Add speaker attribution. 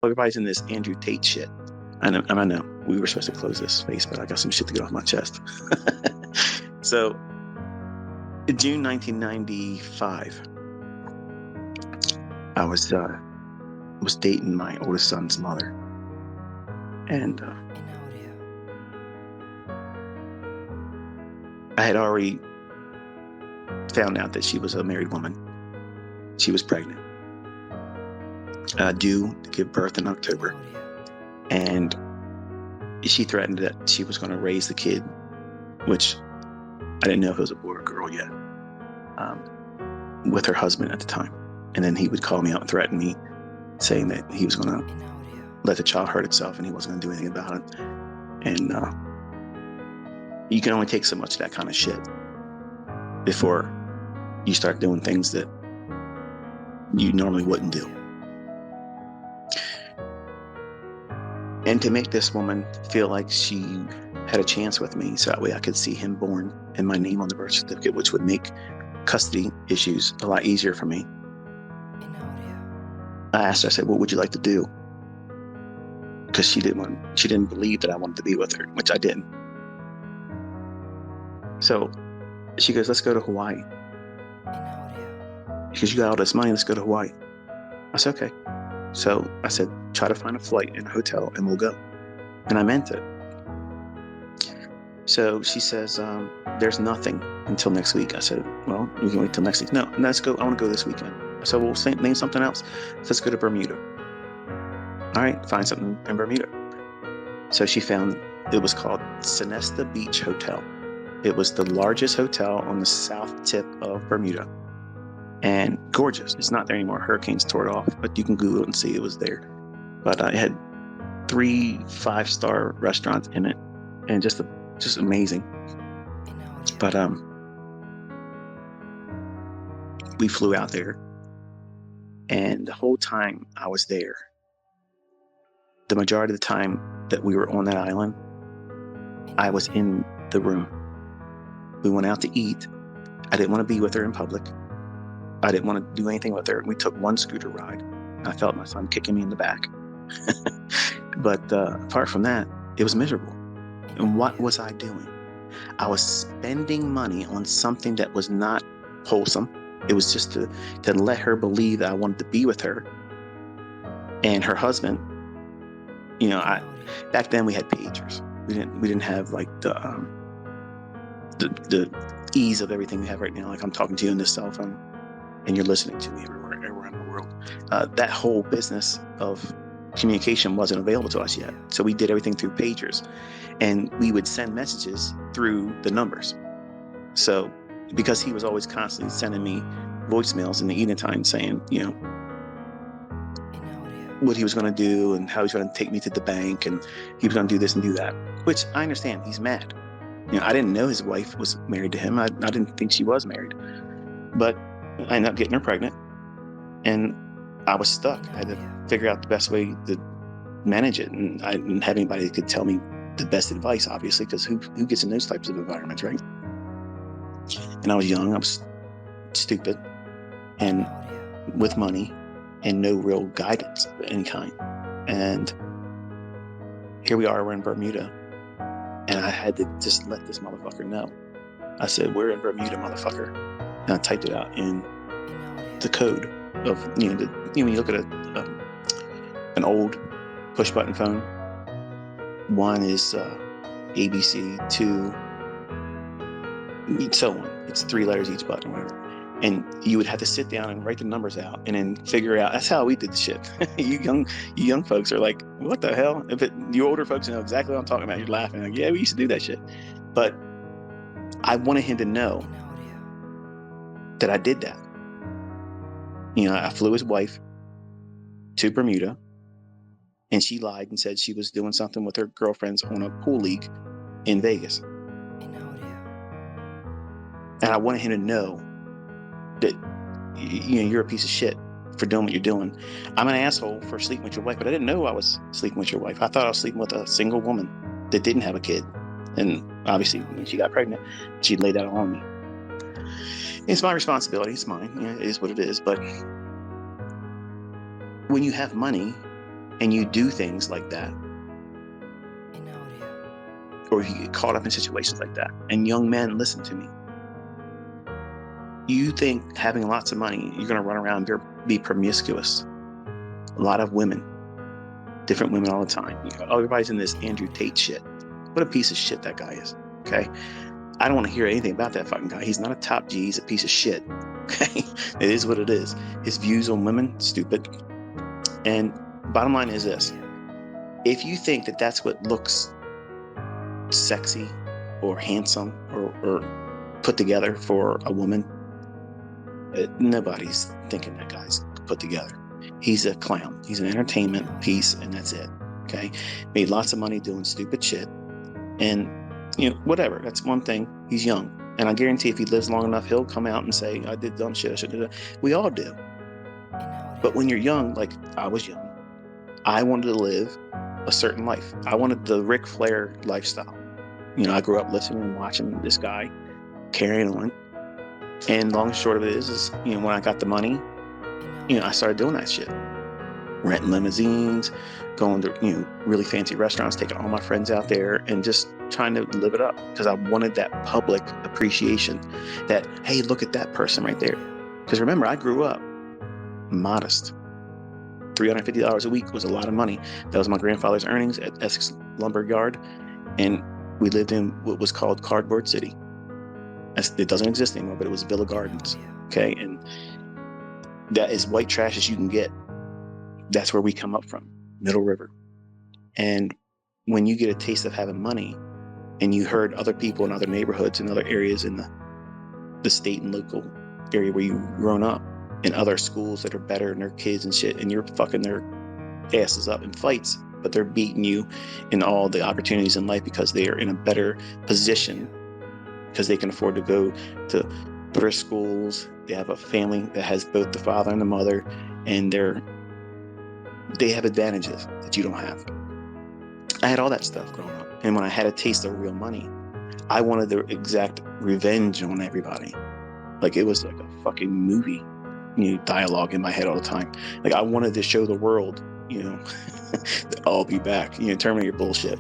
Speaker 1: everybody's in this Andrew Tate shit. I know we were supposed to close this space, but I got some shit to get off my chest. So, in June 1995, I was dating my oldest son's mother, and I had already found out that she was a married woman. She was pregnant, due to give birth in October, and she threatened that she was going to raise the kid, which I didn't know if it was a boy or girl yet, with her husband at the time. And then he would call me out and threaten me, saying that he was going to let the child hurt itself and he wasn't going to do anything about it. And you can only take so much of that kind of shit before you start doing things that you normally wouldn't do. And to make this woman feel like she had a chance with me, so that way I could see him born and my name on the birth certificate, which would make custody issues a lot easier for me. I asked her, I said, what would you like to do? Because she didn't believe that I wanted to be with her, which I didn't. So she goes, let's go to Hawaii. Because you got all this money, let's go to Hawaii. I said, okay. So I said, try to find a flight and a hotel and we'll go. And I meant it. So she says, there's nothing until next week. I said, well, you can wait till next week. No, let's go. I want to go this weekend. I said, well, name something else. Let's go to Bermuda. All right, find something in Bermuda. So she found, it was called Sonesta Beach Hotel. It was the largest hotel on the south tip of Bermuda. And gorgeous. It's not there anymore. Hurricanes tore it off, but you can Google it and see it was there. But it had 3 5-star restaurants in it, and just amazing. But we flew out there, and the whole time I was there, the majority of the time that we were on that island, I was in the room. We went out to eat. I didn't want to be with her in public. I didn't want to do anything with her. We took one scooter ride. I felt my son kicking me in the back. But apart from that, it was miserable. And what was I doing? I was spending money on something that was not wholesome. It was just to let her believe that I wanted to be with her. And her husband, back then we had pagers. We didn't have like the ease of everything we have right now. Like I'm talking to you on this cell phone, and you're listening to me everywhere in the world. That whole business of communication wasn't available to us yet. So we did everything through pagers, and we would send messages through the numbers. So because he was always constantly sending me voicemails in the evening time saying, what he was going to do and how he's going to take me to the bank and he was going to do this and do that, which I understand. He's mad. I didn't know his wife was married to him. I didn't think she was married, but I ended up getting her pregnant, and I was stuck. I had to figure out the best way to manage it, and I didn't have anybody that could tell me the best advice, obviously, because who gets in those types of environments, right? And I was young, I was stupid, and with money, and no real guidance of any kind. And here we are, we're in Bermuda, and I had to just let this motherfucker know. I said, we're in Bermuda, motherfucker. And I typed it out in the code of, when you look at an old push button phone, 1 is ABC, 2, so on. It's 3 letters each button, whatever. And you would have to sit down and write the numbers out and then figure out. That's how we did the shit. You young folks are like, what the hell? You older folks know exactly what I'm talking about. You're laughing like, yeah, we used to do that shit. But I wanted him to know that I did that. I flew his wife to Bermuda, and she lied and said she was doing something with her girlfriends on a pool league in Vegas. And I wanted him to know that you're a piece of shit for doing what you're doing. I'm an asshole for sleeping with your wife, but I didn't know I was sleeping with your wife. I thought I was sleeping with a single woman that didn't have a kid. And obviously, when she got pregnant, she laid that on me. It's my responsibility. It's mine. It is what it is. But when you have money and you do things like that, or if you get caught up in situations like that, and young men, listen to me, you think having lots of money, you're going to run around and be promiscuous. A lot of women, different women all the time. Everybody's in this Andrew Tate shit. What a piece of shit that guy is. Okay. I don't want to hear anything about that fucking guy. He's not a top G. He's a piece of shit. Okay. It is what it is. His views on women, stupid. And bottom line is this. If you think that that's what looks sexy or handsome or put together for a woman, nobody's thinking that guy's put together. He's a clown. He's an entertainment piece, and that's it. Okay. Made lots of money doing stupid shit. And, whatever. That's one thing. He's young. And I guarantee if he lives long enough, he'll come out and say, I did dumb shit. I should do that. We all do. But when you're young, like I was young, I wanted to live a certain life. I wanted the Ric Flair lifestyle. I grew up listening and watching this guy carrying on. And long and short of it is when I got the money, I started doing that shit. Renting limousines, going to, really fancy restaurants, taking all my friends out there and just trying to live it up because I wanted that public appreciation that, hey, look at that person right there. Because remember, I grew up modest. $350 a week was a lot of money. That was my grandfather's earnings at Essex Lumber Yard. And we lived in what was called Cardboard City. It doesn't exist anymore, but it was Villa Gardens. Okay. And that is white trash as you can get. That's where we come up from, Middle River. And when you get a taste of having money and you heard other people in other neighborhoods and other areas in the state and local area where you've grown up, in other schools that are better than their kids and shit, and you're fucking their asses up in fights, but they're beating you in all the opportunities in life because they are in a better position because they can afford to go to better schools. They have a family that has both the father and the mother, and they have advantages that you don't have. I had all that stuff growing up. And when I had a taste of real money, I wanted the exact revenge on everybody. Like it was like a fucking movie, dialogue in my head all the time. Like I wanted to show the world, that I'll be back, Terminator bullshit,